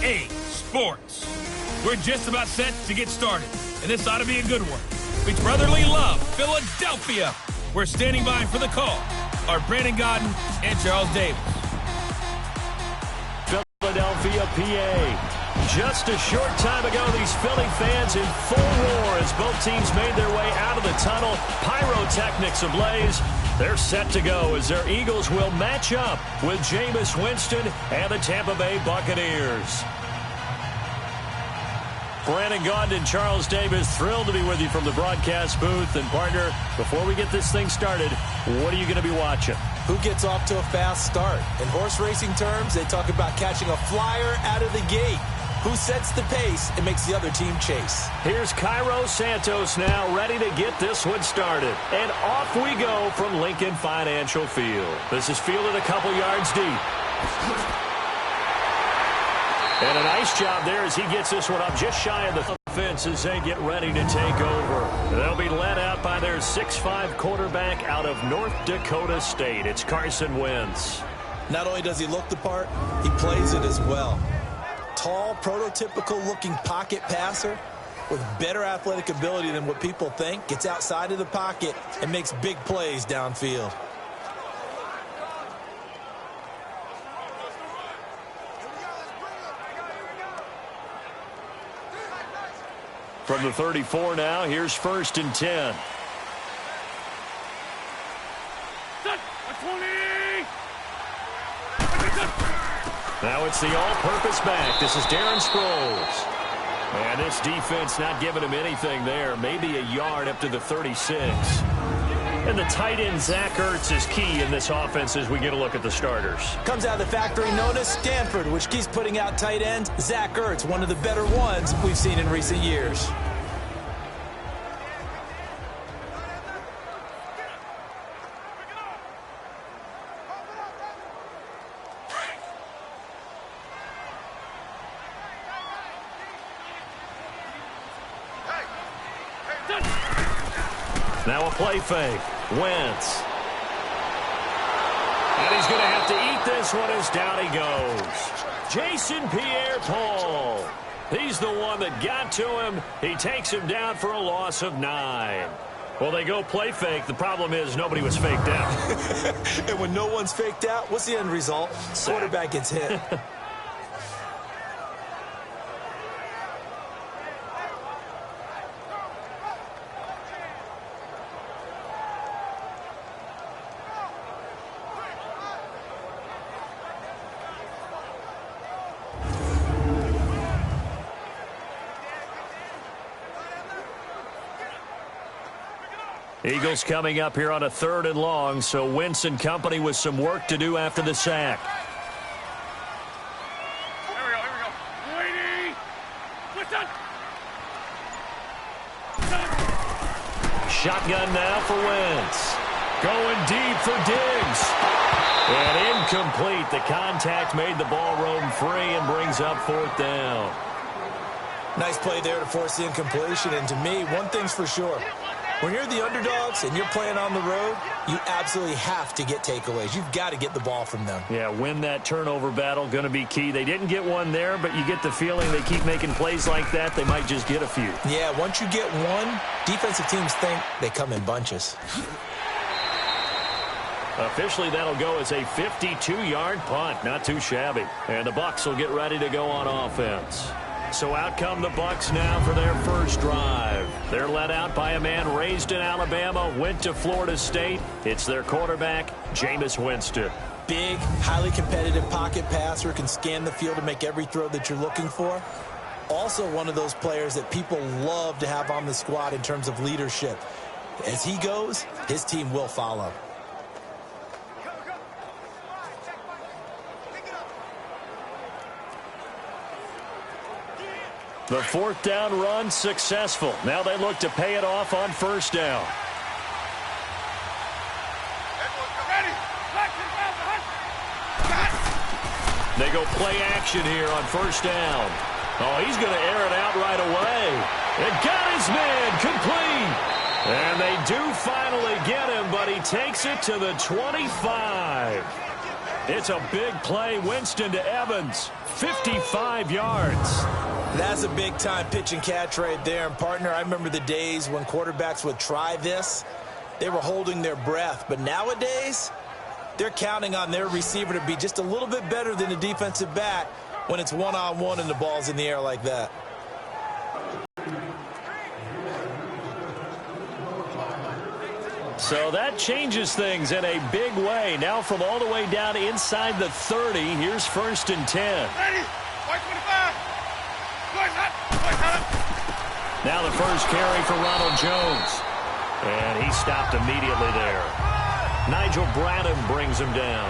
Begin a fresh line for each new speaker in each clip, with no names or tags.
EA Sports. We're just about set to get started, and this ought to be a good one. It's Brotherly Love, Philadelphia. We're standing by for the call are Brandon Godden and Charles Davis.
Philadelphia, PA. Just a short time ago, these Philly fans in full roar as both teams made their way out of the tunnel. Pyrotechnics ablaze. They're set to go as their Eagles will match up with Jameis Winston and the Tampa Bay Buccaneers. Brandon Gaudin and Charles Davis, thrilled to be with you from the broadcast booth. And, partner, before we get this thing started, what are you going to be watching?
Who gets off to a fast start? In horse racing terms, they talk about catching a flyer out of the gate. Who sets the pace and makes the other team chase?
Here's Cairo Santos now ready to get this one started. And off we go from Lincoln Financial Field. This is fielded a couple yards deep. And a nice job there as he gets this one up just shy of the fence as they get ready to take over. They'll be led out by their 6'5" quarterback out of North Dakota State. It's Carson Wentz.
Not only does he look the part, he plays it as well. Tall, prototypical-looking pocket passer with better athletic ability than what people think. Gets outside of the pocket and makes big plays downfield.
From the 34 now, here's 1st and 10. Now it's the all-purpose back. This is Darren Sproles. And this defense not giving him anything there. Maybe a yard up to the 36. And the tight end, Zach Ertz, is key in this offense as we get a look at the starters.
Comes out of the factory known as Stanford, which keeps putting out tight ends. Zach Ertz, one of the better ones we've seen in recent years.
Now a play fake. Wentz. And he's going to have to eat this one as down he goes. Jason Pierre-Paul. He's the one that got to him. He takes him down for a loss of 9. Well, they go play fake. The problem is nobody was faked out.
And when no one's faked out, what's the end result? Quarterback gets hit.
Eagles coming up here on a 3rd and long, so Wentz and company with some work to do after the sack.
Here we go. Waiting. Listen.
Shotgun now for Wentz. Going deep for Diggs. And incomplete. The contact made the ball roam free and brings up 4th down.
Nice play there to force the incompletion. And to me, one thing's for sure. When you're the underdogs and you're playing on the road, you absolutely have to get takeaways. You've got to get the ball from them.
Yeah, win that turnover battle, going to be key. They didn't get one there, but you get the feeling they keep making plays like that, they might just get a few.
Yeah, once you get one, defensive teams think they come in bunches.
Officially, that'll go as a 52-yard punt. Not too shabby. And the Bucs will get ready to go on offense. So out come the Bucs now for their first drive. They're led out by a man raised in Alabama, went to Florida State. It's their quarterback, Jameis Winston.
Big, highly competitive pocket passer, can scan the field to make every throw that you're looking for. Also one of those players that people love to have on the squad in terms of leadership. As he goes, his team will follow.
The 4th down run successful. Now they look to pay it off on 1st down. They go play action here on 1st down. Oh, he's going to air it out right away. And got his man complete. And they do finally get him, but he takes it to the 25. It's a big play. Winston to Evans. 55 yards.
That's a big-time pitch and catch right there. And, partner, I remember the days when quarterbacks would try this. They were holding their breath. But nowadays, they're counting on their receiver to be just a little bit better than the defensive back when it's one-on-one and the ball's in the air like that.
So that changes things in a big way. Now from all the way down inside the 30, here's 1st and 10.
Ready? 25. Boys up. Boys up.
Now the first carry for Ronald Jones. And he stopped immediately there. Nigel Bradham brings him down.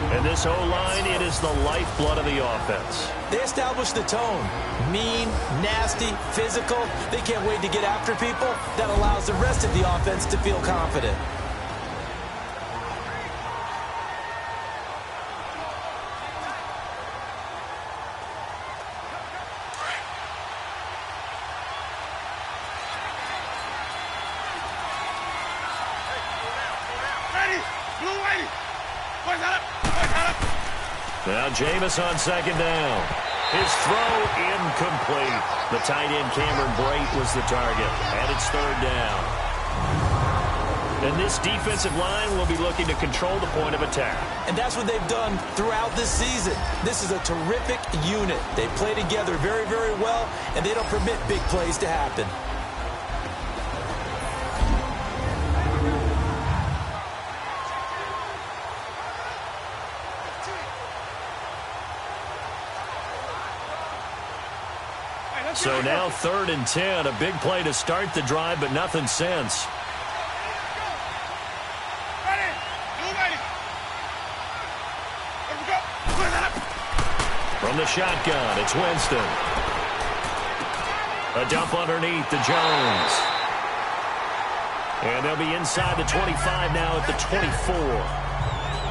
And this O-line, it is the lifeblood of the offense.
They establish the tone. Mean, nasty, physical. They can't wait to get after people. That allows the rest of the offense to feel confident.
Ready? Blue lady. Boys up. Boys up.
Now Jameis on 2nd down. His throw incomplete. The tight end Cameron Brate was the target. And it's 3rd down. And this defensive line will be looking to control the point of attack.
And that's what they've done throughout this season. This is a terrific unit. They play together very, very well, and they don't permit big plays to happen.
So now 3rd and 10, a big play to start the drive, but nothing since.
Ready? Blue lady. Let's go. Boys up.
From the shotgun, it's Winston. A dump underneath to Jones. And they'll be inside the 25 now at the 24.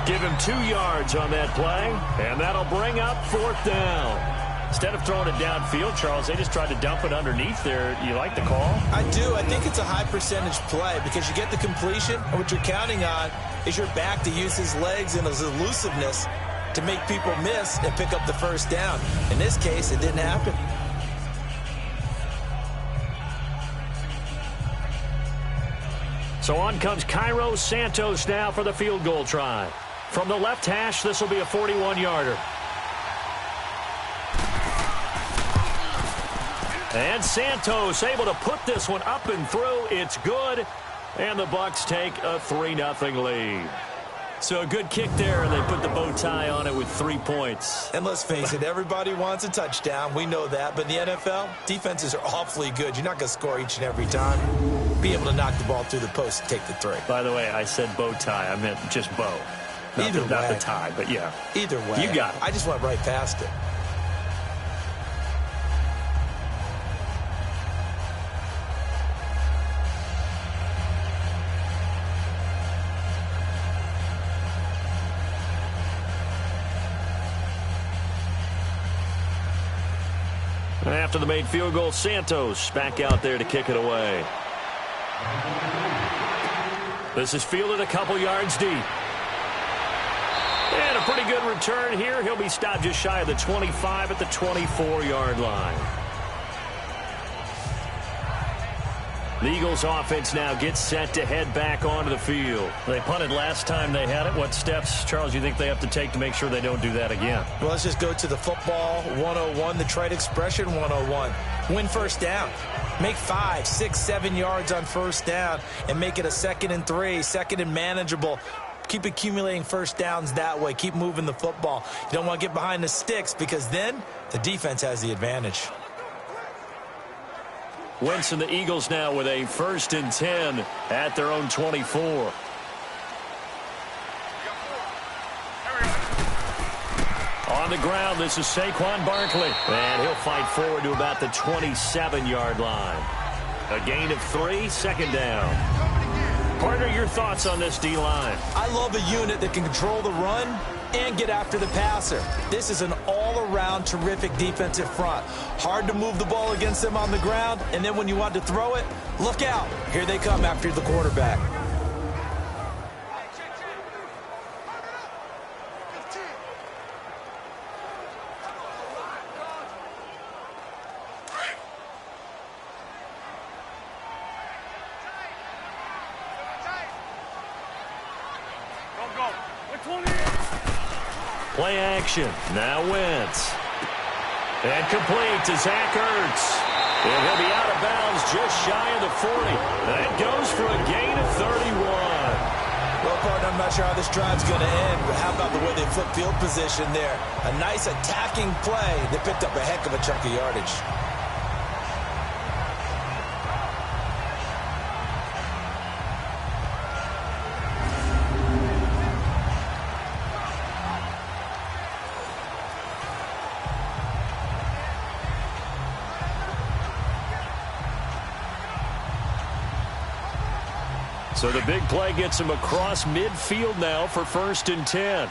Give him 2 yards on that play, and that'll bring up 4th down. Instead of throwing it downfield, Charles, they just tried to dump it underneath there. You like the call?
I do. I think it's a high percentage play because you get the completion, and what you're counting on is your back to use his legs and his elusiveness to make people miss and pick up the 1st down. In this case, it didn't happen.
So on comes Cairo Santos now for the field goal try. From the left hash, this will be a 41-yarder. And Santos able to put this one up and through. It's good. And the Bucs take a 3-0 lead. So a good kick there, and they put the bow tie on it with 3 points.
And let's face it, everybody wants a touchdown. We know that. But in the NFL, defenses are awfully good. You're not going to score each and every time. Be able to knock the ball through the post and take the 3.
By the way, I said bow tie. I meant just bow. Not the tie, but yeah.
Either way.
You got it.
I just went right past it.
After the made field goal, Santos back out there to kick it away. This is fielded a couple yards deep. And a pretty good return here. He'll be stopped just shy of the 25 at the 24-yard line. The Eagles offense now gets set to head back onto the field. They punted last time they had it. What steps, Charles, you think they have to take to make sure they don't do that again?
Well, let's just go to the football 101, the trade expression 101. Win 1st down. Make 5, 6, 7 yards on 1st down and make it a 2nd and 3, 2nd and manageable. Keep accumulating 1st downs that way. Keep moving the football. You don't want to get behind the sticks because then the defense has the advantage.
Wentz and the Eagles now with a 1st and 10 at their own 24. On the ground, this is Saquon Barkley. And he'll fight forward to about the 27-yard line. A gain of 3, 2nd down. Partner, your thoughts on this D-line?
I love a unit that can control the run and get after the passer. This is an all-around terrific defensive front. Hard to move the ball against them on the ground, and then when you want to throw it, look out. Here they come after the quarterback.
go. 20.
Play action. Now Wentz. And complete to Zach Ertz. And he'll be out of bounds just shy of the 40. That goes for a gain of 31.
Well, partner, I'm not sure how this drive's going to end, but how about the way they flip field position there? A nice attacking play. They picked up a heck of a chunk of yardage.
So the big play gets him across midfield now for 1st and 10.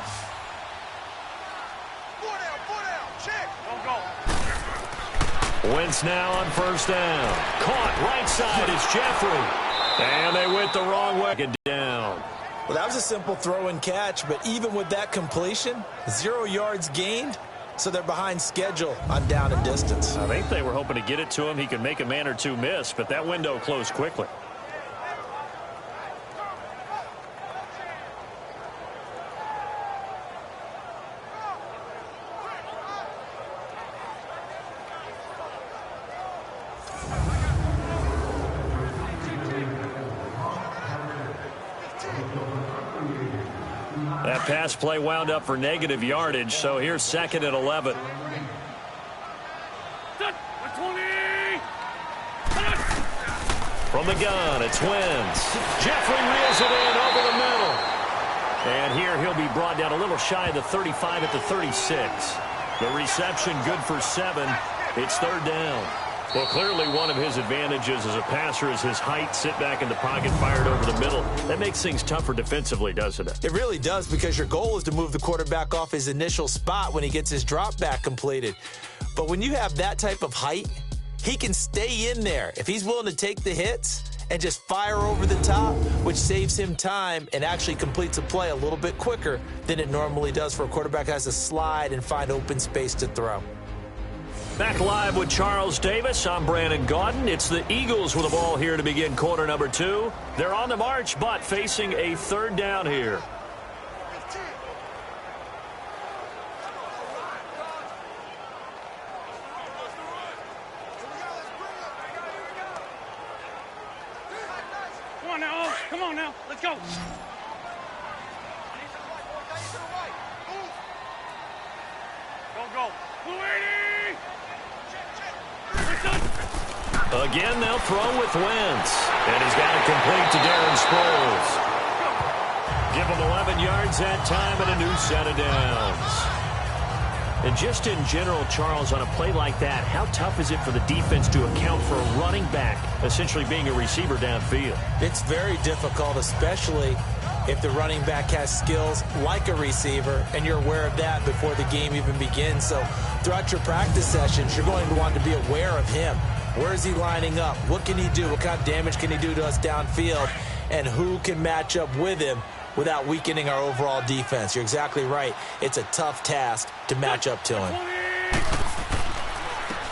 Check. Go.
Wentz now on 1st down. Caught right side is Jeffrey. And they went the wrong way. Get down.
Well, that was a simple throw and catch, but even with that completion, 0 yards gained, so they're behind schedule on down and distance.
I think they were hoping to get it to him. He could make a man or two miss, but that window closed quickly. That pass play wound up for negative yardage, so here's 2nd and 11. From the gun, it's Wentz. Jeffrey reels it in over the middle. And here he'll be brought down a little shy of the 35 at the 36. The reception good for 7. It's 3rd down. Well, clearly one of his advantages as a passer is his height. Sit back in the pocket, fired over the middle. That makes things tougher defensively, doesn't it?
It really does, because your goal is to move the quarterback off his initial spot when he gets his drop back completed. But when you have that type of height, he can stay in there if he's willing to take the hits and just fire over the top, which saves him time and actually completes a play a little bit quicker than it normally does for a quarterback that has to slide and find open space to throw.
Back live with Charles Davis. I'm Brandon Gaudin. It's the Eagles with the ball here to begin quarter number 2. They're on the march, but facing a 3rd down here.
Come on now. Come on now. Let's go. Go. 280.
Again, they'll throw with Wentz. And he's got it complete to Darren Sproles. Give him 11 yards that time and a new set of downs. And just in general, Charles, on a play like that, how tough is it for the defense to account for a running back essentially being a receiver downfield?
It's very difficult, especially if the running back has skills like a receiver, and you're aware of that before the game even begins. So throughout your practice sessions, you're going to want to be aware of him. Where is he lining up? What can he do? What kind of damage can he do to us downfield? And who can match up with him without weakening our overall defense? You're exactly right. It's a tough task to match up to him.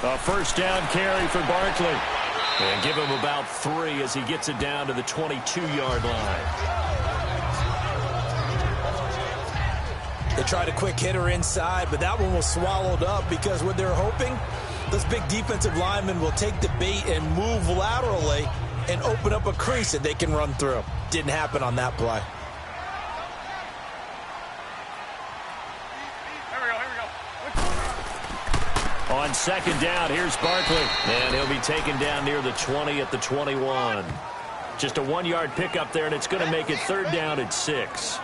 A 1st down carry for Barkley. And give him about 3 as he gets it down to the 22-yard line.
They tried a quick hitter inside, but that one was swallowed up because what they're hoping, those big defensive linemen will take the bait and move laterally and open up a crease that they can run through. Didn't happen on that play.
On 2nd down, here's Barkley. And he'll be taken down near the 20 at the 21. Just a 1-yard pickup there, and it's going to make it 3rd down at 6.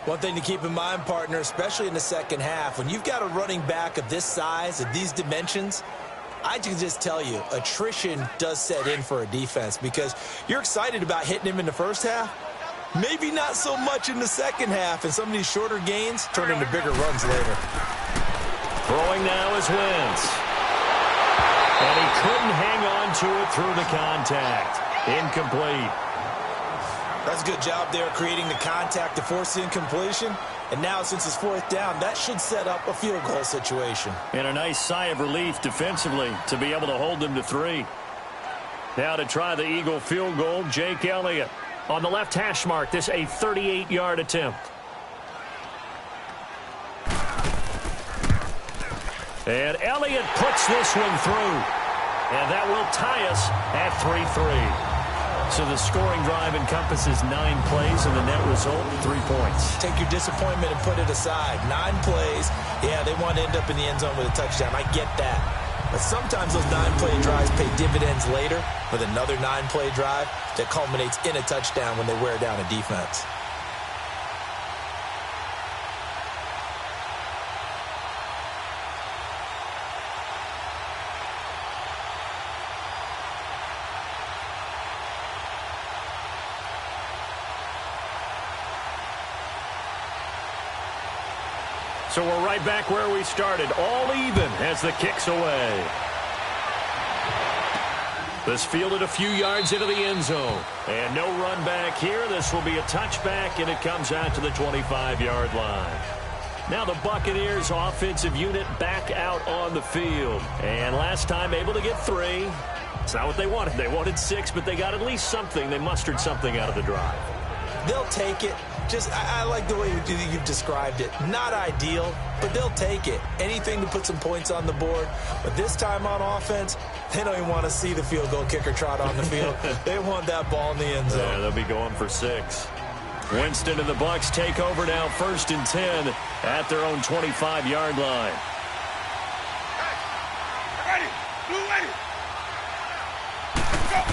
One thing to keep in mind, partner, especially in the second half, when you've got a running back of this size, of these dimensions, I can just tell you, attrition does set in for a defense because you're excited about hitting him in the first half. Maybe not so much in the second half, and some of these shorter gains turn into bigger runs later.
Throwing now is Wentz. And he couldn't hang on to it through the contact. Incomplete.
That's a good job there creating the contact to force the incompletion. And now, since it's 4th down, that should set up a field goal situation.
And a nice sigh of relief defensively to be able to hold them to 3. Now to try the Eagle field goal, Jake Elliott. On the left hash mark, this a 38-yard attempt. And Elliott puts this one through. And that will tie us at 3-3. So the scoring drive encompasses 9 plays, and the net result, 3 points.
Take your disappointment and put it aside. 9 plays. Yeah, they want to end up in the end zone with a touchdown. I get that. But sometimes those 9-play drives pay dividends later with another 9-play drive that culminates in a touchdown when they wear down a defense.
So we're right back where we started, all even as the kick's away. This fielded a few yards into the end zone. And no run back here. This will be a touchback, and it comes out to the 25-yard line. Now the Buccaneers offensive unit back out on the field. And last time able to get 3. It's not what they wanted. They wanted 6, but they got at least something. They mustered something out of the drive.
They'll take it. I like the way you've described it. Not ideal, but they'll take it. Anything to put some points on the board. But this time on offense, they don't even want to see the field goal kicker trot on the field. They want that ball in the end zone.
Yeah, they'll be going for 6. Winston and the Bucs take over now, 1st and 10 at their own 25-yard line.
Ready. Blue ready. Go.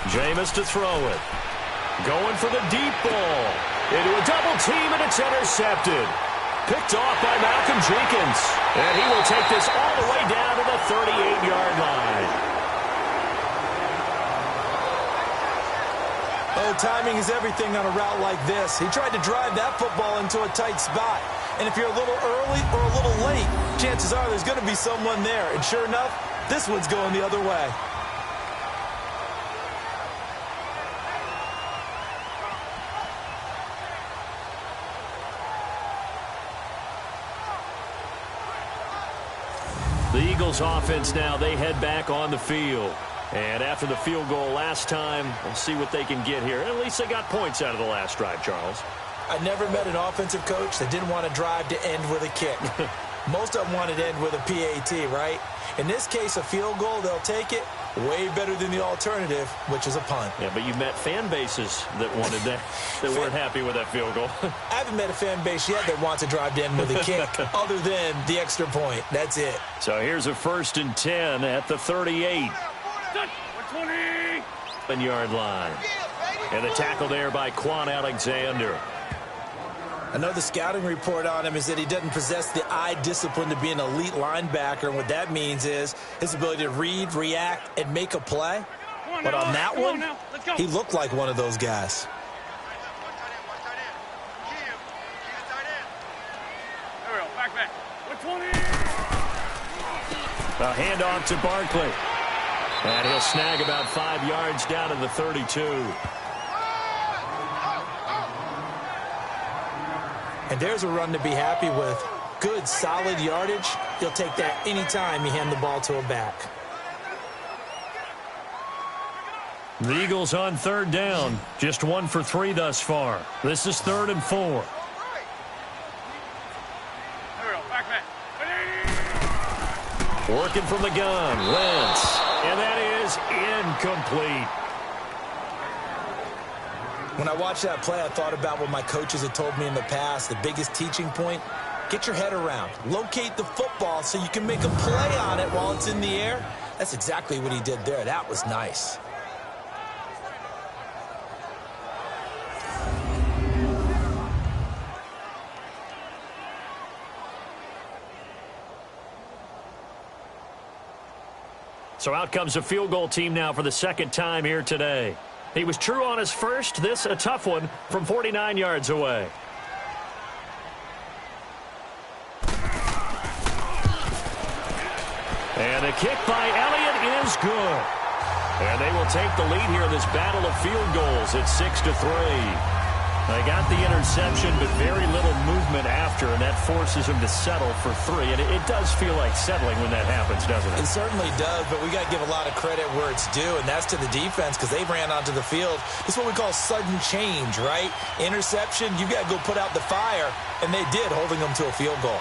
Jameis to throw it. Going for the deep ball. Into a double team, and it's intercepted. Picked off by Malcolm Jenkins. And he will take this all the way down to the 38-yard line.
Oh, timing is everything on a route like this. He tried to drive that football into a tight spot. And if you're a little early or a little late, chances are there's going to be someone there. And sure enough, this one's going the other way.
The Eagles offense now, they head back on the field. And after the field goal last time, we'll see what they can get here. At least they got points out of the last drive, Charles.
I never met an offensive coach that didn't want to drive to end with a kick. Most of them wanted to end with a PAT, right? In this case, a field goal, they'll take it. Way better than the alternative, which is a punt.
Yeah, but you met fan bases that wanted that, that weren't happy with that field goal.
I haven't met a fan base yet that wants to drive to end with a kick other than the extra point. That's it.
So here's a 1st and 10 at the 38. 1-yard line. And the tackle there by Quan Alexander.
I know the scouting report on him is that he doesn't possess the eye discipline to be an elite linebacker. And what that means is his ability to read, react, and make a play. But on that one, he looked like one of those guys.
Back.
A handoff to Barkley. And he'll snag about 5 yards down to the 32.
And there's a run to be happy with. Good, solid yardage. He'll take that anytime you hand the ball to a back.
The Eagles on 3rd down. Just 1 for 3 thus far. This is 3rd and 4. Working from the gun. Wentz. And that is incomplete.
When I watched that play, I thought about what my coaches had told me in the past. The biggest teaching point, get your head around. Locate the football so you can make a play on it while it's in the air. That's exactly what he did there. That was nice.
So out comes a field goal team now for the 2nd time here today. He was true on his first. This a tough one from 49 yards away. And the kick by Elliott is good. And they will take the lead here in this battle of field goals at 6-3. They got the interception, but very little movement after, and that forces them to settle for 3. And it does feel like settling when that happens, doesn't it?
It certainly does, but we got to give a lot of credit where it's due, and that's to the defense because they ran onto the field. It's what we call sudden change, right? Interception, you got to go put out the fire, and they did, holding them to a field goal.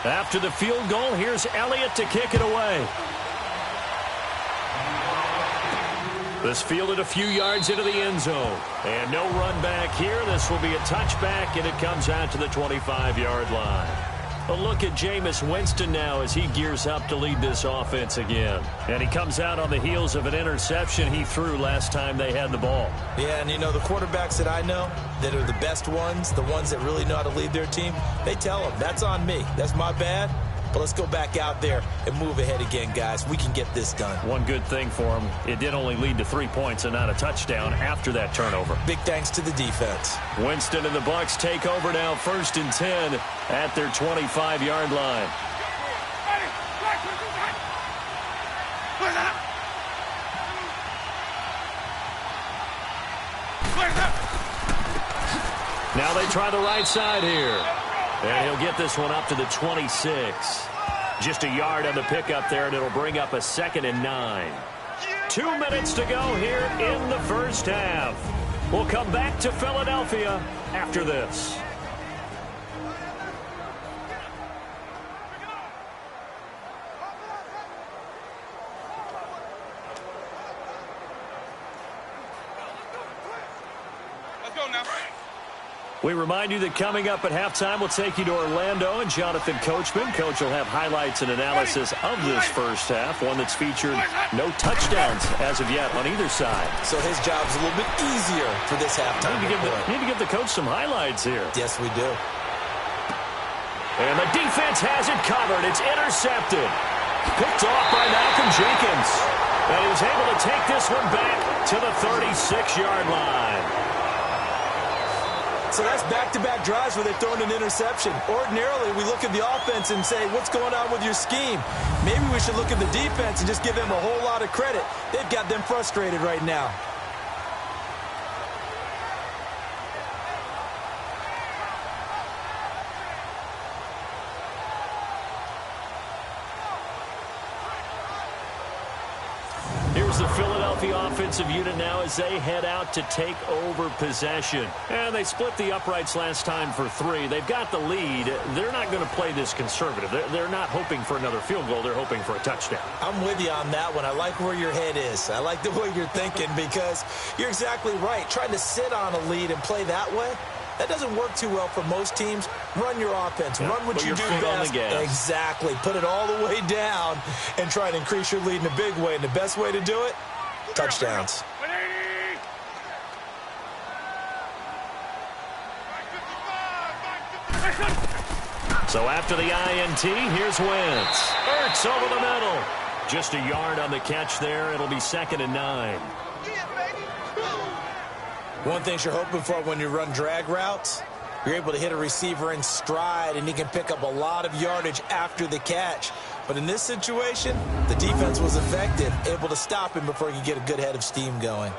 After the field goal, here's Elliott to kick it away. This fielded a few yards into the end zone. And no run back here. This will be a touchback, and it comes out to the 25-yard line. A look at Jameis Winston now as he gears up to lead this offense again. And he comes out on the heels of an interception he threw last time they had the ball.
Yeah, and you know, the quarterbacks that I know that are the best ones, the ones that really know how to lead their team, they tell them, that's on me. That's my bad. But let's go back out there and move ahead again, guys. We can get this done.
One good thing for him, it did only lead to 3 points and not a touchdown after that turnover.
Big thanks to the defense.
Winston and the Bucs take over now, 1st and 10 at their 25-yard line. Now they try the right side here. And he'll get this one up to the 26. Just a yard on the pickup there, and it'll bring up a 2nd and 9. 2 minutes to go here in the first half. We'll come back to Philadelphia after this.
Let's go now.
We remind you that coming up at halftime, we'll take you to Orlando and Jonathan Coachman. Coach will have highlights and analysis of this first half, one that's featured no touchdowns as of yet on either side.
So his job's a little bit easier for this halftime.
Need to give the coach some highlights here.
Yes, we do.
And the defense has it covered. It's intercepted. Picked off by Malcolm Jenkins. And he was able to take this one back to the 36-yard line.
So that's back-to-back drives where they're throwing an interception. Ordinarily, we look at the offense and say, what's going on with your scheme? Maybe we should look at the defense and just give them a whole lot of credit. They've got them frustrated right now.
Here's the Philadelphia offensive unit now as they head out to take over possession. And they split the uprights last time for 3. They've got the lead. They're not going to play this conservative. They're not hoping for another field goal. They're hoping for a touchdown.
I'm with you on that one. I like where your head is. I like the way you're thinking because you're exactly right. Trying to sit on a lead and play that way, that doesn't work too well for most teams. Run your offense. Run what you do best. Exactly. Put it all the way down and try to increase your lead in a big way. And the best way to do it, touchdowns.
So after the INT, here's Wentz. Ertz over the middle. Just a yard on the catch there. It'll be 2nd and 9.
One thing you're hoping for when you run drag routes, you're able to hit a receiver in stride, and he can pick up a lot of yardage after the catch. But in this situation, the defense was effective, able to stop him before he could get a good head of steam going.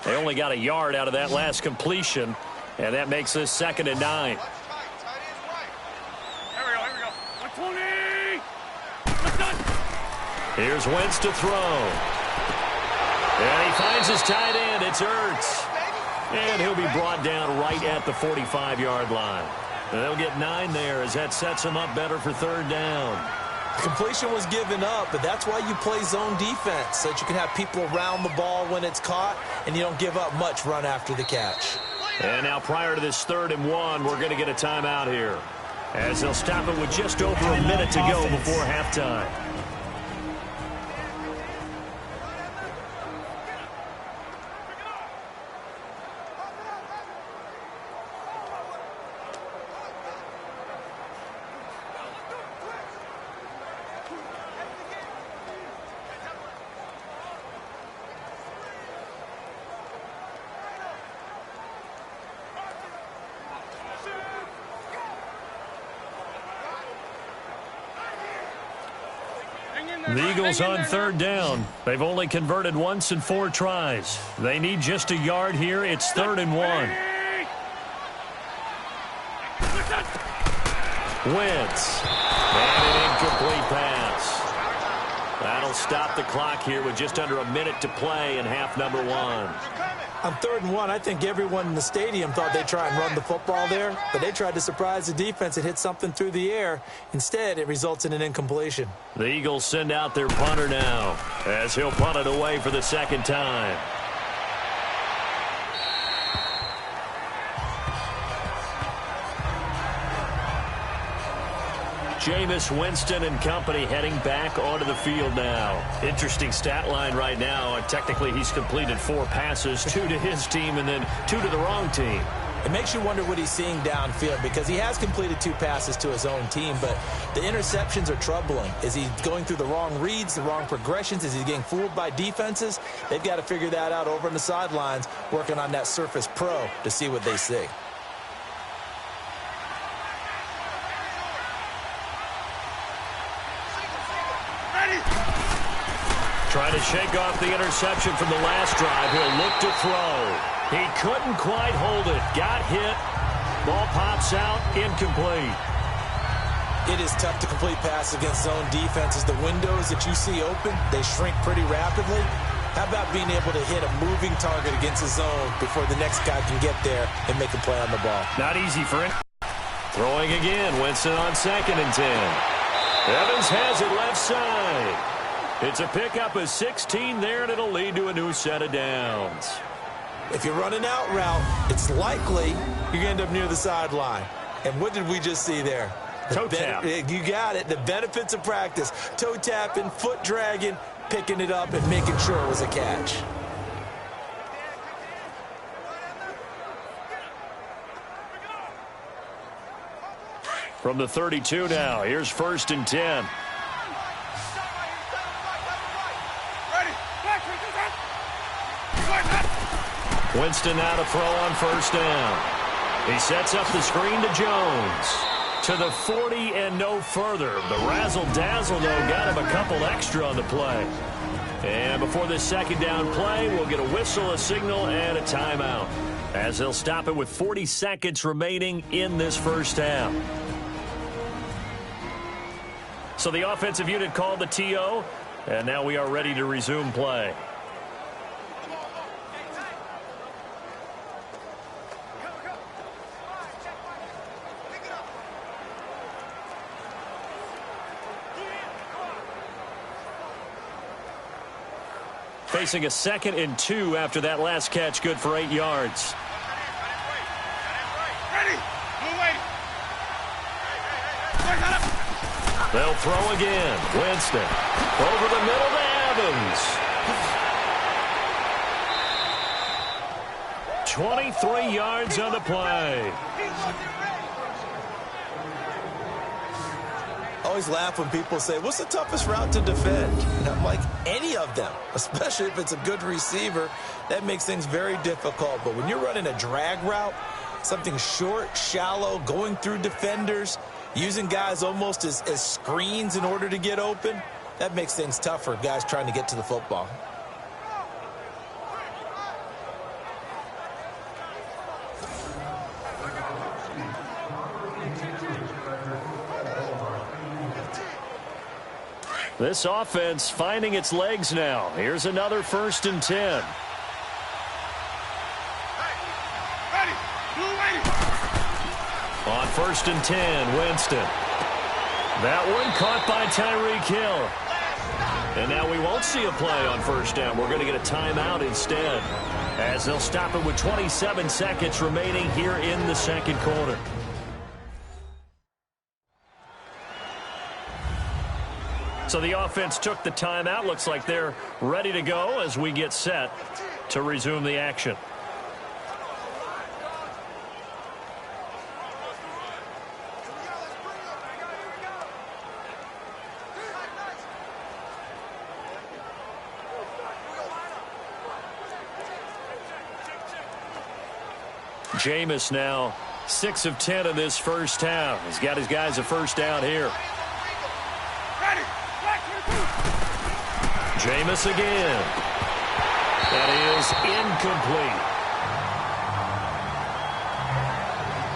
They only got a yard out of that last completion, and that makes this 2nd and 9.
Here we go. 120. Let's go.
Here's Wentz to throw. And he finds his tight end. It's Ertz. And he'll be brought down right at the 45-yard line. And they'll get 9 there as that sets him up better for 3rd down.
Completion was given up, but that's why you play zone defense, so that you can have people around the ball when it's caught, and you don't give up much run after the catch.
And now prior to this 3rd and 1, we're going to get a timeout here, as they'll stop it with just over a minute to go before halftime. The Eagles on 3rd down. They've only converted once in 4 tries. They need just a yard here. It's 3rd and 1. Wentz. And an incomplete pass. stop the clock here with just under a minute to play in half number 1.
On 3rd and 1, I think everyone in the stadium thought they'd try and run the football there, but they tried to surprise the defense and hit something through the air. Instead, it results in an incompletion.
The Eagles send out their punter now as he'll punt it away for the second time. Jameis Winston and company heading back onto the field now. Interesting stat line right now. Technically, he's completed 4 passes, 2 to his team and then 2 to the wrong team.
It makes you wonder what he's seeing downfield because he has completed 2 passes to his own team, but the interceptions are troubling. Is he going through the wrong reads, the wrong progressions? Is he getting fooled by defenses? They've got to figure that out over on the sidelines, working on that Surface Pro to see what they see.
Trying to shake off the interception from the last drive. He'll look to throw. He couldn't quite hold it. Got hit. Ball pops out. Incomplete.
It is tough to complete passes against zone defenses. The windows that you see open, they shrink pretty rapidly. How about being able to hit a moving target against a zone before the next guy can get there and make a play on the ball?
Not easy for him. Throwing again. Winston on 2nd and 10. Evans has it left side. It's a pickup of 16 there, and it'll lead to a new set of downs.
If you're running out route, it's likely you're going to end up near the sideline. And what did we just see there?
Toe tap.
You got it. The benefits of practice. Toe tapping, foot dragging, picking it up, and making sure it was a catch.
From the 32 now, here's 1st and 10. Winston now to throw on 1st down. He sets up the screen to Jones. To the 40 and no further. The razzle-dazzle, though, got him a couple extra on the play. And before this 2nd down play, we'll get a whistle, a signal, and a timeout, as they'll stop it with 40 seconds remaining in this 1st half. So the offensive unit called the TO, and now we are ready to resume play. Facing a 2nd and 2 after that last catch, good for 8 yards. They'll throw again. Winston over the middle to Evans. 23 yards on the play.
I always laugh when people say, what's the toughest route to defend? And I'm like, any of them, especially if it's a good receiver. That makes things very difficult. But when you're running a drag route, something short, shallow, going through defenders, using guys almost as screens in order to get open, that makes things tough for guys trying to get to the football.
This offense finding its legs now. Here's another 1st and 10. On 1st and 10, Winston. That one caught by Tyreek Hill. And now we won't see a play on 1st down. We're going to get a timeout instead, as they'll stop it with 27 seconds remaining here in the 2nd quarter. So the offense took the timeout. Looks like they're ready to go as we get set to resume the action. Jameis now 6 of 10 in this 1st half. He's got his guys a 1st down here. Jameis again. That is incomplete.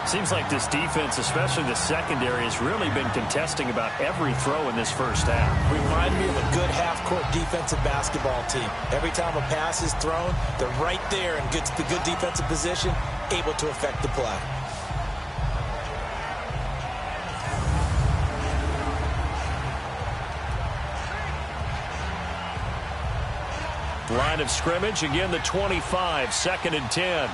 Seems like this defense, especially the secondary, has really been contesting about every throw in this first half.
Remind me of a good half-court defensive basketball team. Every time a pass is thrown, they're right there and gets the good defensive position, able to affect the play.
Line of scrimmage, again the 25, 2nd and 10.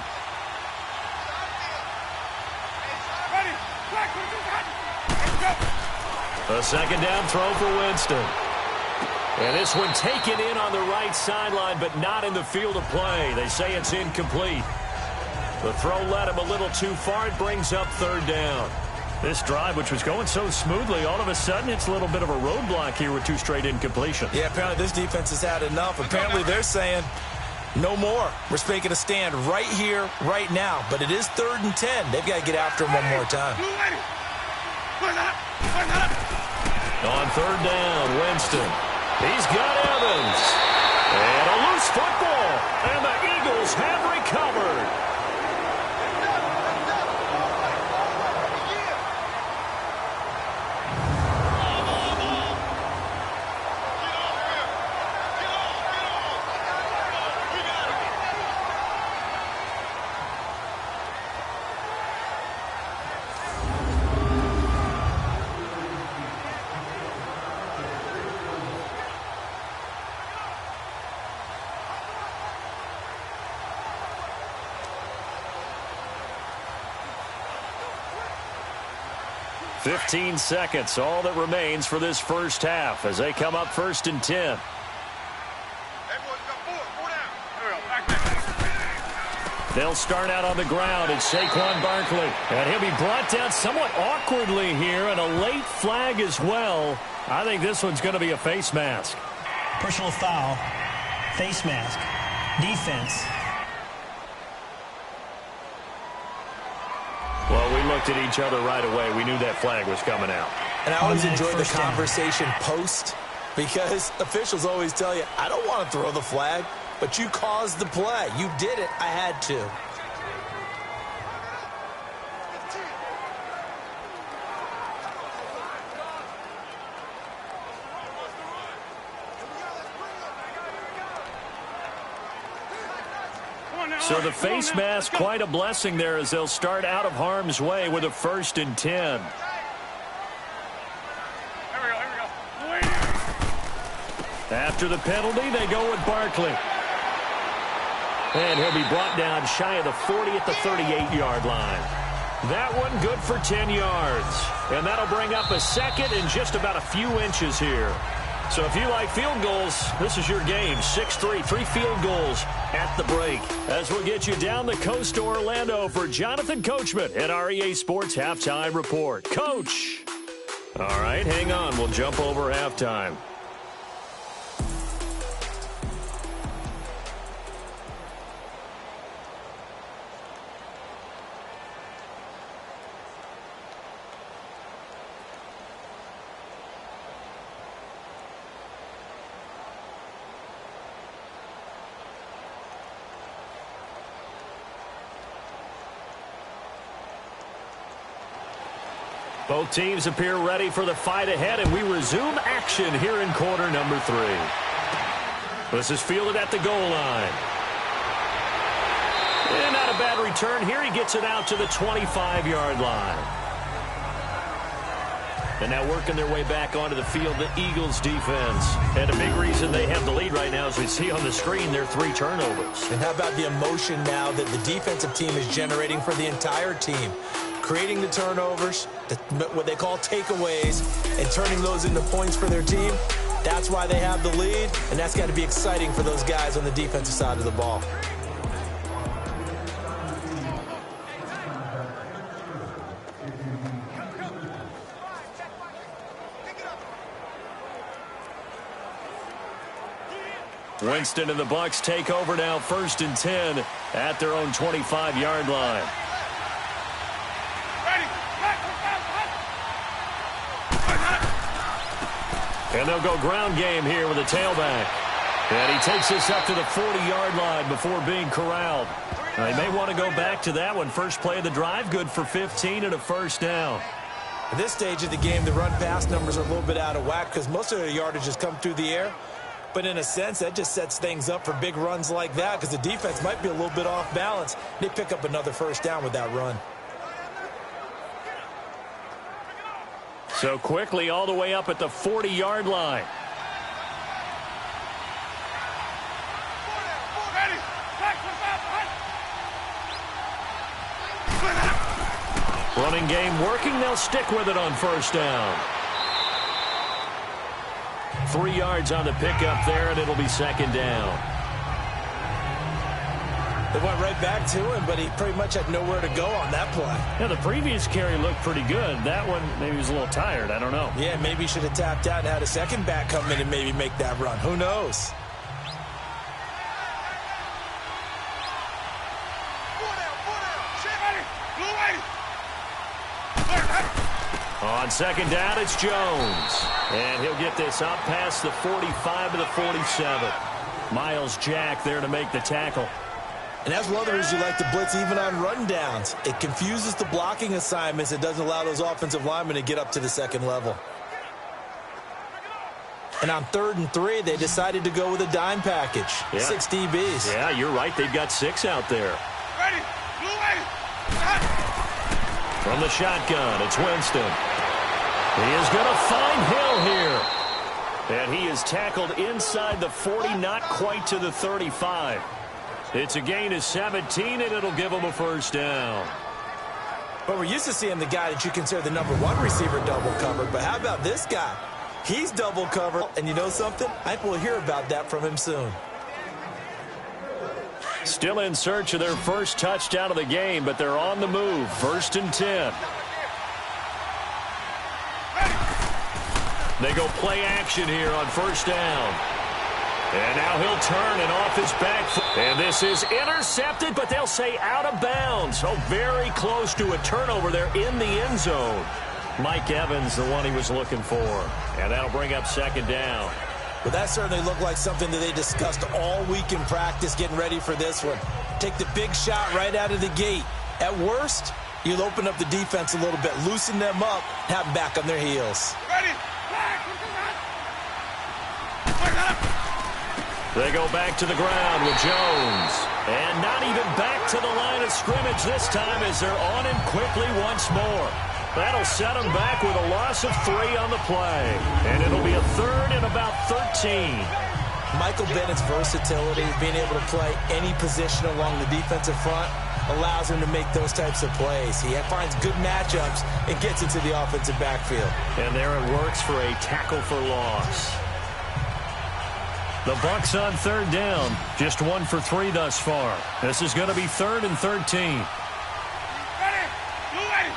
A second down throw for Winston. And this one taken in on the right sideline, but not in the field of play. They say it's incomplete. The throw led him a little too far. It brings up 3rd down. This drive, which was going so smoothly, all of a sudden it's a little bit of a roadblock here with 2 straight incompletions.
Yeah, apparently this defense has had enough. Apparently they're saying no more. We're making a stand right here, right now. But it is 3rd and 10. They've got to get after him one more time.
On 3rd down, Winston. He's got Evans. And a loose football. And the Eagles have recovered. "15 seconds, all that remains for this first half as they come up 1st and 10. They'll start out on the ground. It's Saquon Barkley. And he'll be brought down somewhat awkwardly here, and a late flag as well. I think this one's going to be a face mask.
Personal foul, face mask, defense.
Well, we looked at each other right away. We knew that flag was coming out.
And I always enjoy the conversation post, because officials always tell you, I don't want to throw the flag, but you caused the play. You did it. I had to.
So the face mask, quite a blessing there as they'll start out of harm's way with a 1st and 10. After the penalty, they go with Barkley. And he'll be brought down shy of the 40 at the 38-yard line. That one good for 10 yards. And that'll bring up a 2nd and just about a few inches here. So if you like field goals, this is your game. 6-3, 3 field goals at the break. As we'll get you down the coast to Orlando for Jonathan Coachman at our EA Sports Halftime Report. Coach! All right, hang on. We'll jump over halftime. Both teams appear ready for the fight ahead, and we resume action here in quarter number 3. This is fielded at the goal line. And not a bad return here. He gets it out to the 25-yard line. And now working their way back onto the field, the Eagles defense. And a big reason they have the lead right now, as we see on the screen, their 3 turnovers.
And how about the emotion now that the defensive team is generating for the entire team? Creating the turnovers, what they call takeaways, and turning those into points for their team. That's why they have the lead, and that's got to be exciting for those guys on the defensive side of the ball.
Winston and the Bucs take over now, 1st and 10 at their own 25-yard line. And they'll go ground game here with a tailback. And he takes this up to the 40-yard line before being corralled. Now, he may want to go back to that one. First play of the drive, good for 15 and a first down.
At this stage of the game, the run-pass numbers are a little bit out of whack because most of their yardage has come through the air. But in a sense, that just sets things up for big runs like that because the defense might be a little bit off balance. They pick up another first down with that run.
So quickly all the way up at the 40-yard line. Running game working. They'll stick with it on first down. 3 yards on the pickup there, and it'll be second down.
They went right back to him, but he pretty much had nowhere to go on that play.
Yeah, the previous carry looked pretty good. That one, maybe he was a little tired. I don't know.
Yeah, maybe he should have tapped out and had a second back come in and maybe make that run. Who knows?
On second down, it's Jones. And he'll get this up past the 45 to the 47. Miles Jack there to make the tackle.
And as Leathers, you like to blitz even on run downs. It confuses the blocking assignments. It doesn't allow those offensive linemen to get up to the second level. And on 3rd and 3, they decided to go with a dime package. Yeah. 6 DBs.
Yeah, you're right. They've got 6 out there.
Ready. Blue ready.
From the shotgun, it's Winston. He is going to find Hill here. And he is tackled inside the 40, not quite to the 35. It's a gain of 17, and it'll give him a first down.
But we're used to seeing the guy that you consider the #1 receiver double covered. But how about this guy? He's double covered. And you know something? I think we'll hear about that from him soon.
Still in search of their first touchdown of the game, but they're on the move. 1st and 10. They go play action here on first down. And now he'll turn and off his back foot. And this is intercepted, but they'll say out of bounds. So very close to a turnover there in the end zone. Mike Evans, the one he was looking for. And that'll bring up second down.
Well, that certainly looked like something that they discussed all week in practice getting ready for this one. Take the big shot right out of the gate. At worst, you'll open up the defense a little bit, loosen them up, have them back on their heels.
Ready.
They go back to the ground with Jones. And not even back to the line of scrimmage this time as they're on him quickly once more. That'll set him back with a loss of 3 on the play. And it'll be a 3rd and about 13.
Michael Bennett's versatility, being able to play any position along the defensive front, allows him to make those types of plays. He finds good matchups and gets into the offensive backfield.
And there it works for a tackle for loss. The Bucs on 3rd down. Just 1 for 3 thus far. This is going to be 3rd and 13.
Ready. Blue ready.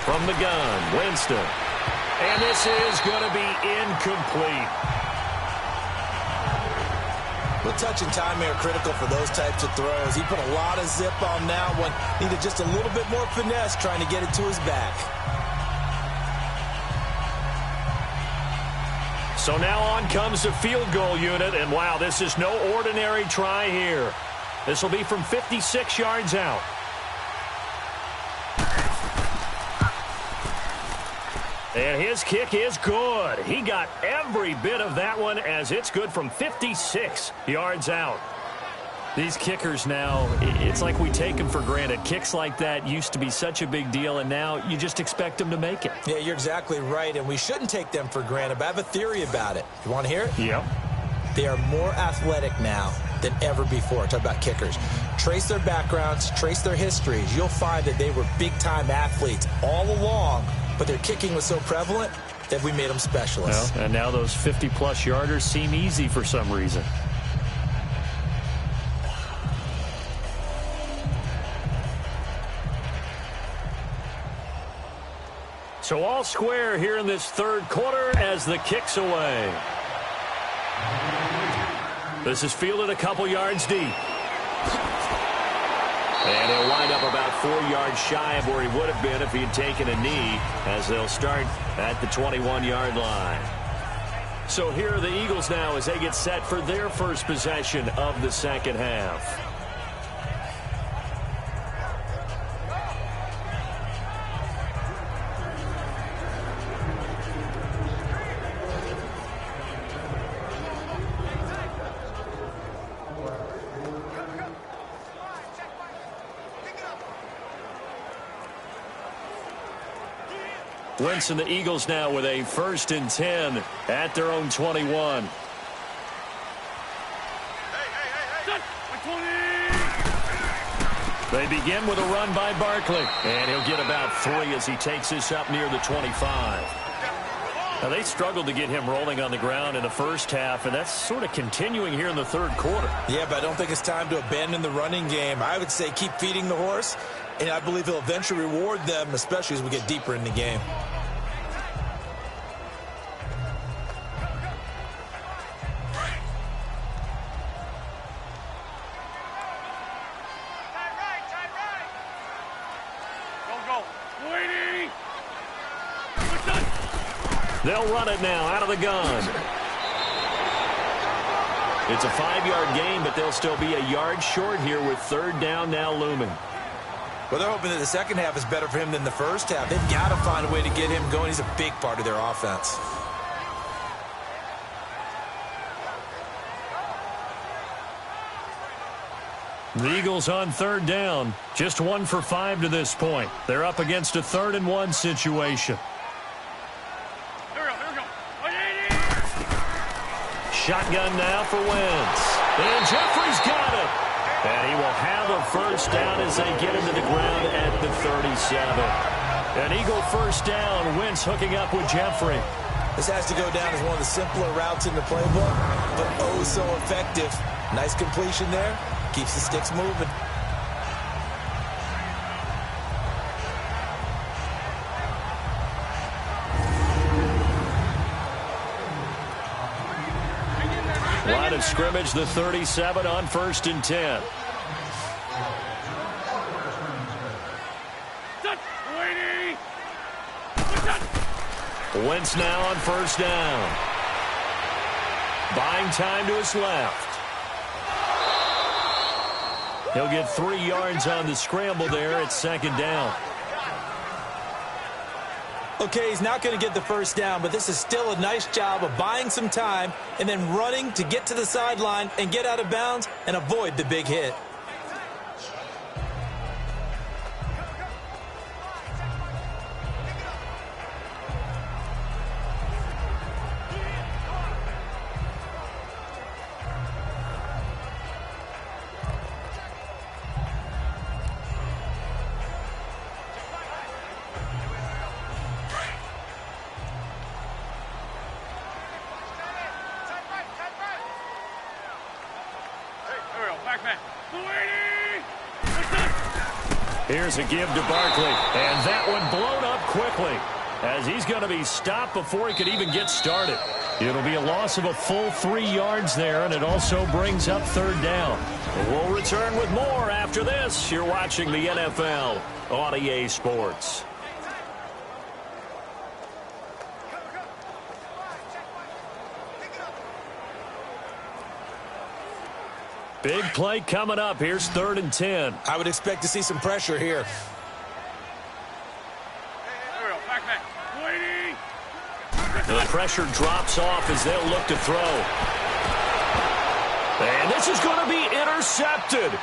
From the gun, Winston. And this is going to be incomplete.
Well, touch and timing are critical for those types of throws. He put a lot of zip on that one. Needed just a little bit more finesse trying to get it to his back.
So now on comes the field goal unit. And, wow, this is no ordinary try here. This will be from 56 yards out. And his kick is good. He got every bit of that one as it's good from 56 yards out. These kickers now, it's like we take them for granted. Kicks like that used to be such a big deal, and now you just expect them to make it.
Yeah, you're exactly right, and we shouldn't take them for granted, but I have a theory about it. You want to hear it?
Yep.
They are more athletic now than ever before. Talk about kickers. Trace their backgrounds, trace their histories. You'll find that they were big-time athletes all along, but their kicking was so prevalent that we made them specialists.
Well, and now those 50-plus yarders seem easy for some reason. So all square here in this 3rd quarter as the kick's away. This is fielded a couple yards deep. And he'll wind up about 4 yards shy of where he would have been if he had taken a knee, as they'll start at the 21-yard line. So here are the Eagles now as they get set for their first possession of the second half. Wentz and the Eagles now with a 1st and 10 at their own 21. They begin with a run by Barkley, and he'll get about 3 as he takes this up near the 25. Now, they struggled to get him rolling on the ground in the first half, and that's sort of continuing here in the third quarter.
Yeah, but I don't think it's time to abandon the running game. I would say keep feeding the horse, and I believe he'll eventually reward them, especially as we get deeper in the game.
They'll run it now out of the gun. It's a 5-yard gain, but they'll still be a yard short here with 3rd down now looming.
Well, they're hoping that the second half is better for him than the first half. They've got to find a way to get him going. He's a big part of their offense.
The Eagles on 3rd down. Just 1 for 5 to this point. They're up against a 3rd and 1 situation. Shotgun now for Wentz. And Jeffrey's got it. And he will have a 1st down as they get into the ground at the 37. An Eagle 1st down. Wentz hooking up with Jeffrey.
This has to go down as one of the simpler routes in the playbook, but oh so effective. Nice completion there. Keeps the sticks moving.
Line of scrimmage, the 37 on 1st and 10. Wentz now on 1st down. Buying time to his left. He'll get 3 yards on the scramble there at 2nd down.
Okay, he's not going to get the 1st down, but this is still a nice job of buying some time and then running to get to the sideline and get out of bounds and avoid the big hit.
Here's a give to Barkley, and that one blown up quickly as he's going to be stopped before he could even get started. It'll be a loss of a full 3 yards there, and it also brings up 3rd down. We'll return with more after this. You're watching the NFL on EA Sports. Big play coming up. Here's 3rd and 10.
I would expect to see some pressure here.
The pressure drops off as they'll look to throw. And this is going to be intercepted.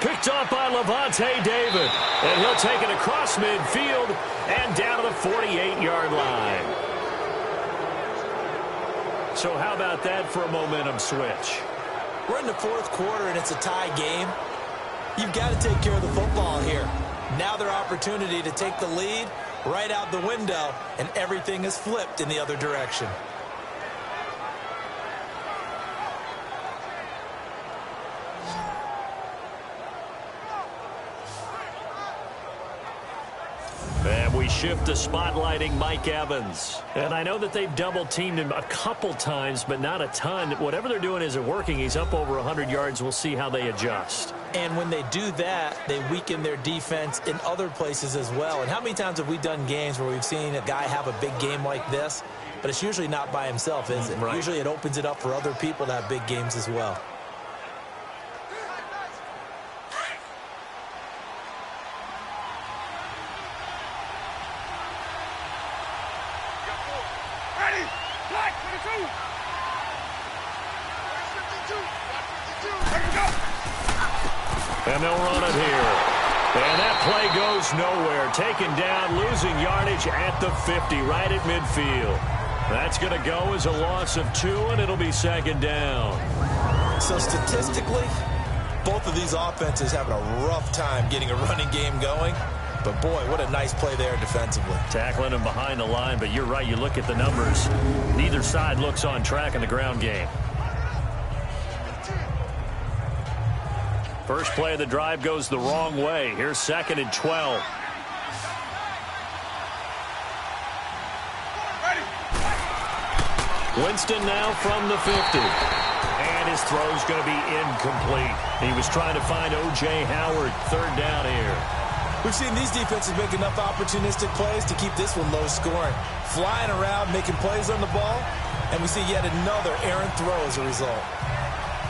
Picked off by Levante David. And he'll take it across midfield and down to the 48-yard line. So how about that for a momentum switch?
We're in the 4th quarter, and it's a tie game. You've got to take care of the football here. Now their opportunity to take the lead right out the window, and everything is flipped in the other direction.
And we shift to spotlighting Mike Evans. And I know that they've double-teamed him a couple times, but not a ton. Whatever they're doing isn't working. He's up over 100 yards. We'll see how they adjust.
And when they do that, they weaken their defense in other places as well. And how many times have we done games where we've seen a guy have a big game like this, but it's usually not by himself, is it?
Right.
Usually it opens it up for other people to have big games as well.
Ready? Black 22. Let him go.
And they'll run it here. And that play goes nowhere. Taken down, losing yardage at the 50, right at midfield. That's going to go as a loss of 2, and it'll be second down.
So statistically, both of these offenses having a rough time getting a running game going. But, boy, what a nice play there defensively.
Tackling him behind the line, but you're right. You look at the numbers. Neither side looks on track in the ground game. First play of the drive goes the wrong way. Here's 2nd and 12. Winston now from the 50. And his throw's going to be incomplete. He was trying to find O.J. Howard. 3rd down here.
We've seen these defenses make enough opportunistic plays to keep this one low scoring. Flying around, making plays on the ball, and we see yet another errant throw as a result.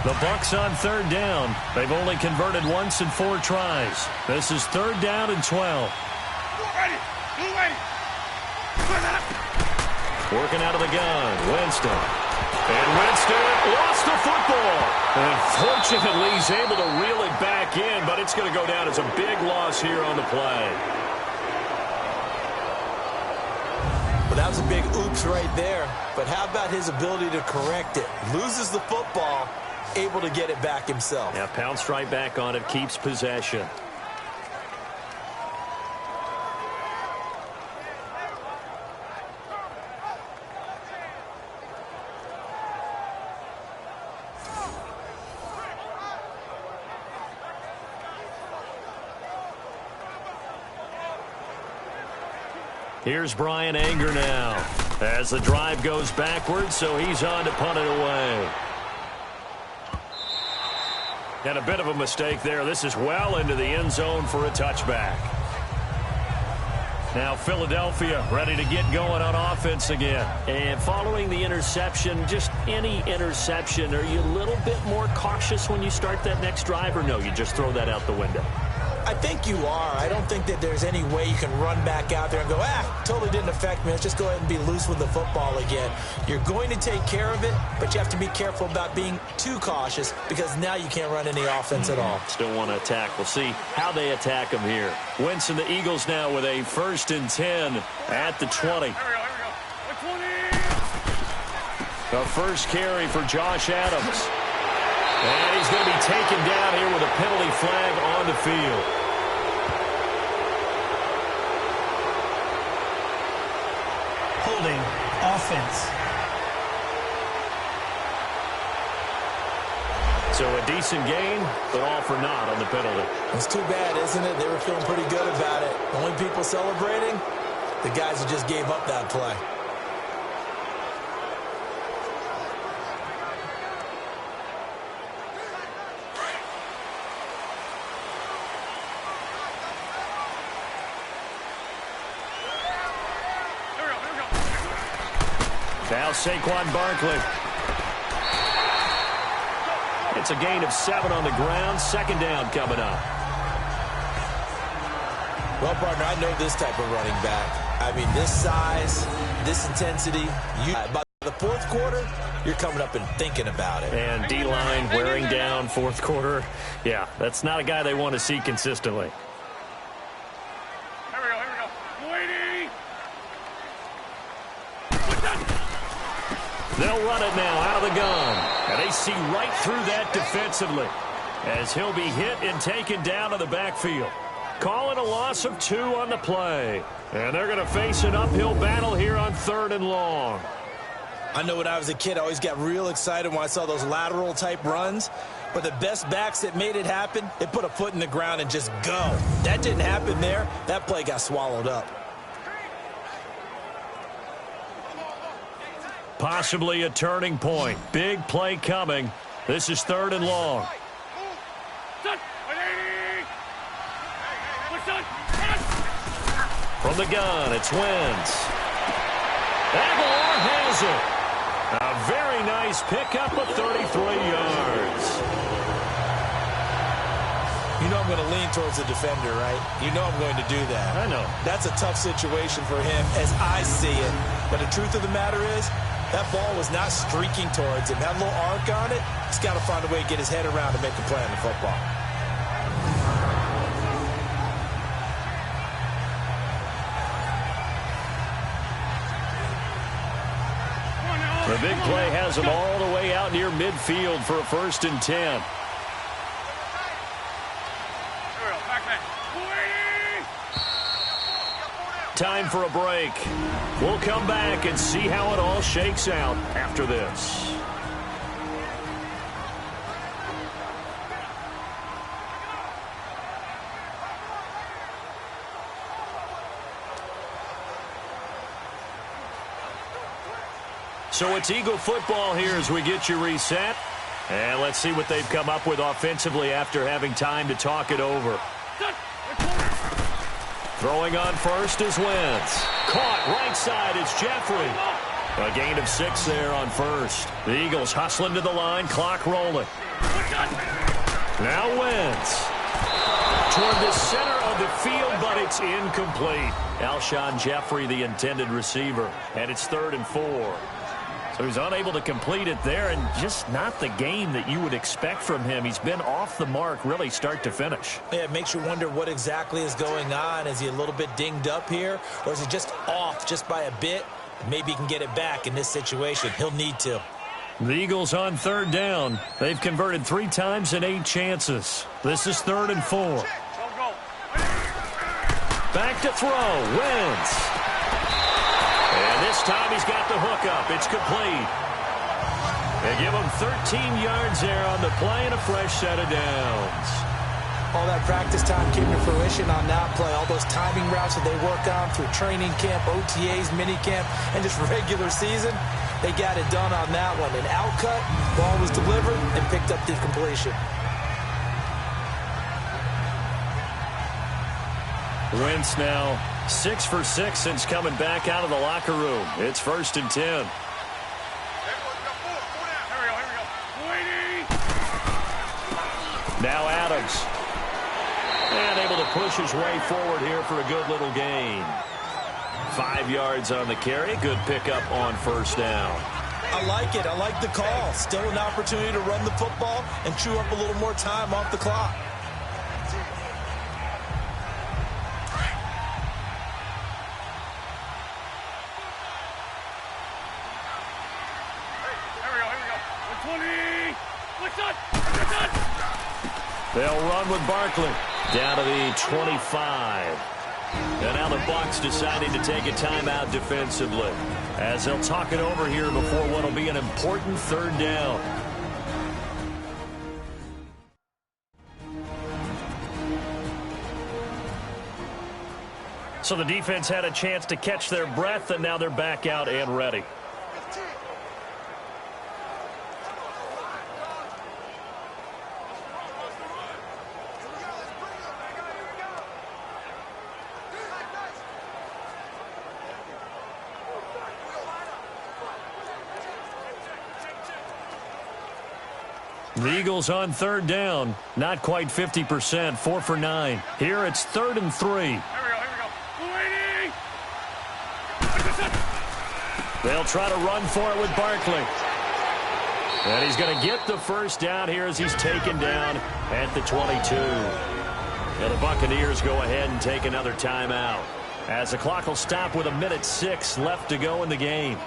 The Bucs on 3rd down. They've only converted once in 4 tries. This is 3rd down and 12.
Ready? Blue ready.
Working out of the gun, Winston. And Winston lost the football. And fortunately, he's able to reel it back in, but it's going to go down as a big loss here on the play.
Well, that was a big oops right there. But how about his ability to correct it? Loses the football, able to get it back himself.
Yeah, pounced right back on it, keeps possession. Here's Brian Anger now as the drive goes backwards, so he's on to punt it away. And a bit of a mistake there. This is well into the end zone for a touchback. Now Philadelphia ready to get going on offense again. And following the interception, just any interception, are you a little bit more cautious when you start that next drive, or no, you just throw that out the window?
I think you are. I don't think that there's any way you can run back out there and go, totally didn't affect me. Let's just go ahead and be loose with the football again. You're going to take care of it, but you have to be careful about being too cautious because now you can't run any offense at all.
Still want to attack. We'll see how they attack them here. Winston, the Eagles now with a 1st and 10 at the 20.
Here we go. 20.
The first carry for Josh Adams. And he's going to be taken down here with a penalty flag on the field.
Holding offense.
So a decent gain, but all for naught on the penalty.
It's too bad, isn't it? They were feeling pretty good about it. Only people celebrating, the guys who just gave up that play.
Now Saquon Barkley. It's a gain of 7 on the ground. 2nd down coming up.
Well, partner, I know this type of running back. I mean, this size, this intensity. By the 4th quarter, you're coming up and thinking about it.
And D-line wearing down 4th quarter. Yeah, that's not a guy they want to see consistently.
Here we go. Waiting.
They'll run it now out of the gun. And they see right through that defensively as he'll be hit and taken down to the backfield. Calling a loss of 2 on the play. And they're going to face an uphill battle here on 3rd and long.
I know when I was a kid, I always got real excited when I saw those lateral type runs. But the best backs that made it happen, they put a foot in the ground and just go. That didn't happen there. That play got swallowed up.
Possibly a turning point. Big play coming. This is 3rd and long. From the gun, it's Wentz. Aguilar has it. A very nice pickup of 33 yards.
You know I'm going to lean towards the defender, right? You know I'm going to do that.
I know.
That's a tough situation for him as I see it. But the truth of the matter is, that ball was not streaking towards him. That little arc on it, he's got to find a way to get his head around and make a play on the football.
The big play has him all the way out near midfield for a 1st and 10. Time for a break. We'll come back and see how it all shakes out after this. So it's Eagle football here as we get you reset. And let's see what they've come up with offensively after having time to talk it over. Throwing on first is Wentz. Caught right side, it's Jeffrey. A gain of 6 there on first. The Eagles hustling to the line, clock rolling. Now Wentz. Toward the center of the field, but it's incomplete. Alshon Jeffrey, the intended receiver. And it's 3rd and 4. So he's unable to complete it there, and just not the game that you would expect from him. He's been off the mark, really, start to finish.
Yeah, it makes you wonder what exactly is going on. Is he a little bit dinged up here, or is he just off just by a bit? Maybe he can get it back in this situation. He'll need to.
The Eagles on 3rd down. They've converted 3 times in 8 chances. This is 3rd and 4. Back to throw. Wentz. And this time he's got the hookup. It's complete. They give him 13 yards there on the play and a fresh set of downs.
All that practice time came to fruition on that play. All those timing routes that they work on through training camp, OTAs, minicamp, and just regular season, they got it done on that one. An outcut, ball was delivered, and picked up the completion.
Wentz now 6 for 6 since coming back out of the locker room. It's 1st and 10. Now Adams. And able to push his way forward here for a good little gain. 5 yards on the carry. Good pickup on 1st down.
I like it. I like the call. Still an opportunity to run the football and chew up a little more time off the clock.
They'll run with Barkley down to the 25. And now the Bucs deciding to take a timeout defensively as they'll talk it over here before what will be an important 3rd down. So the defense had a chance to catch their breath, and now they're back out and ready. The Eagles on 3rd down. Not quite 50%. 4 for 9. Here it's 3rd and 3. They'll try to run for it with Barkley. And he's going to get the 1st down here as he's taken down at the 22. And the Buccaneers go ahead and take another timeout as the clock will stop with 1:06 left to go in the game.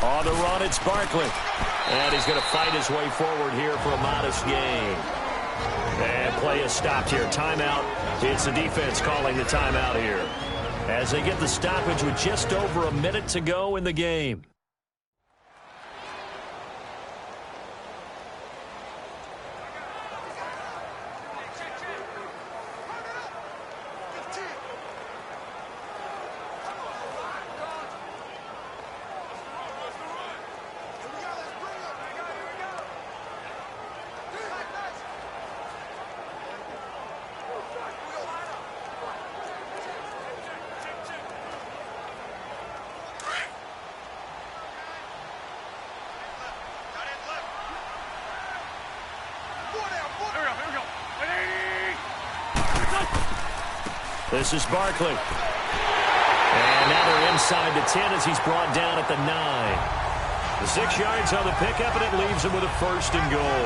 On the run, it's Barkley. And he's going to fight his way forward here for a modest gain. And play is stopped here. Timeout. It's the defense calling the timeout here, as they get the stoppage with just over a minute to go in the game. This is Barkley. And now they're inside the 10 as he's brought down at the 9. The 6 yards on the pickup, and it leaves him with a 1st and goal.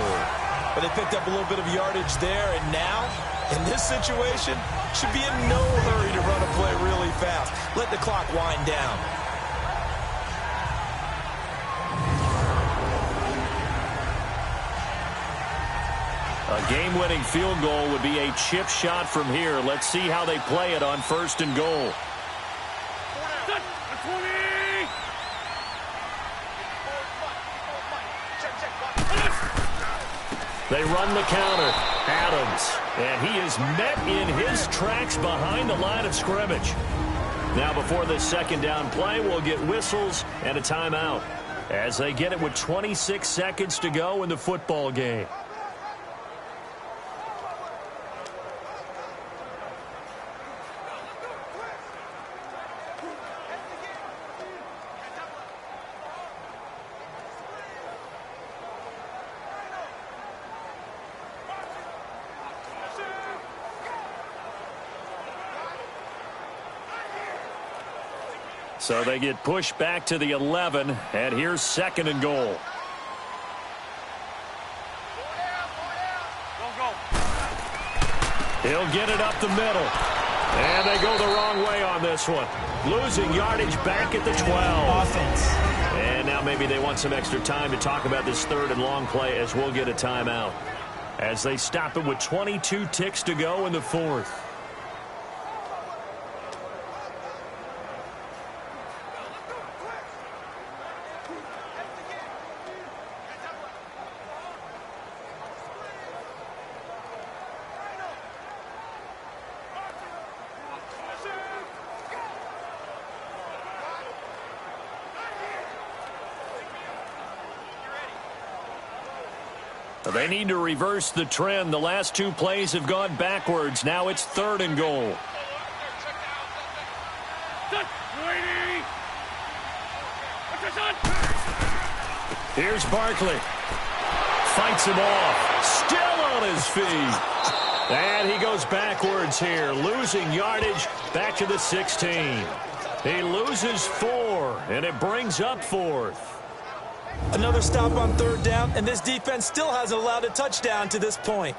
But they picked up a little bit of yardage there, and now, in this situation, should be in no hurry to run a play really fast. Let the clock wind down.
A game-winning field goal would be a chip shot from here. Let's see how they play it on 1st and goal. They run the counter. Adams. And he is met in his tracks behind the line of scrimmage. Now before this 2nd down play, we'll get whistles and a timeout, as they get it with 26 seconds to go in the football game. So they get pushed back to the 11, and here's 2nd and goal. He'll get it up the middle. And they go the wrong way on this one. Losing yardage back at the 12.
Offense.
And now maybe they want some extra time to talk about this 3rd and long play, as we'll get a timeout, as they stop it with 22 ticks to go in the 4th. They need to reverse the trend. The last 2 plays have gone backwards. Now it's 3rd and goal. Here's Barkley. Fights him off. Still on his feet. And he goes backwards here, losing yardage back to the 16. He loses 4, and it brings up 4th.
Another stop on 3rd down, and this defense still hasn't allowed a touchdown to this point.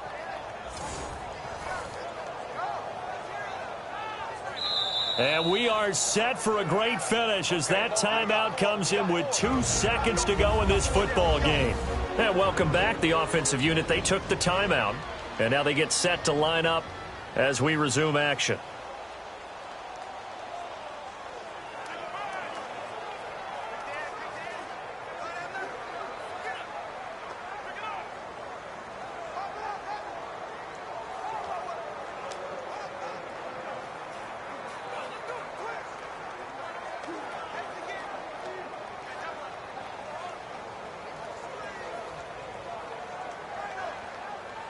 And we are set for a great finish as that timeout comes in with 2 seconds to go in this football game. And welcome back, the offensive unit. They took the timeout, and now they get set to line up as we resume action.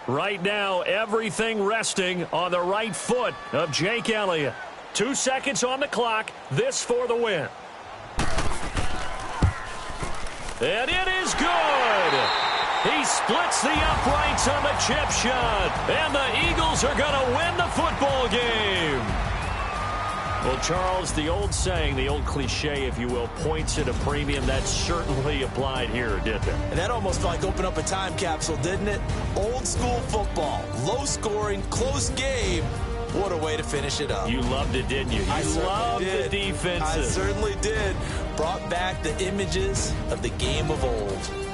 Right now, everything resting on the right foot of Jake Elliott. 2 seconds on the clock. This for the win. And it is good. He splits the uprights on the chip shot. And the Eagles are going to win the football game. Well, Charles, the old saying, the old cliche, if you will, points at a premium, that certainly applied here, didn't it?
And that almost felt like opened up a time capsule, didn't it? Old school football, low scoring, close game. What a way to finish it up.
You loved it, didn't you? You loved the defenses.
I certainly did. Brought back the images of the game of old.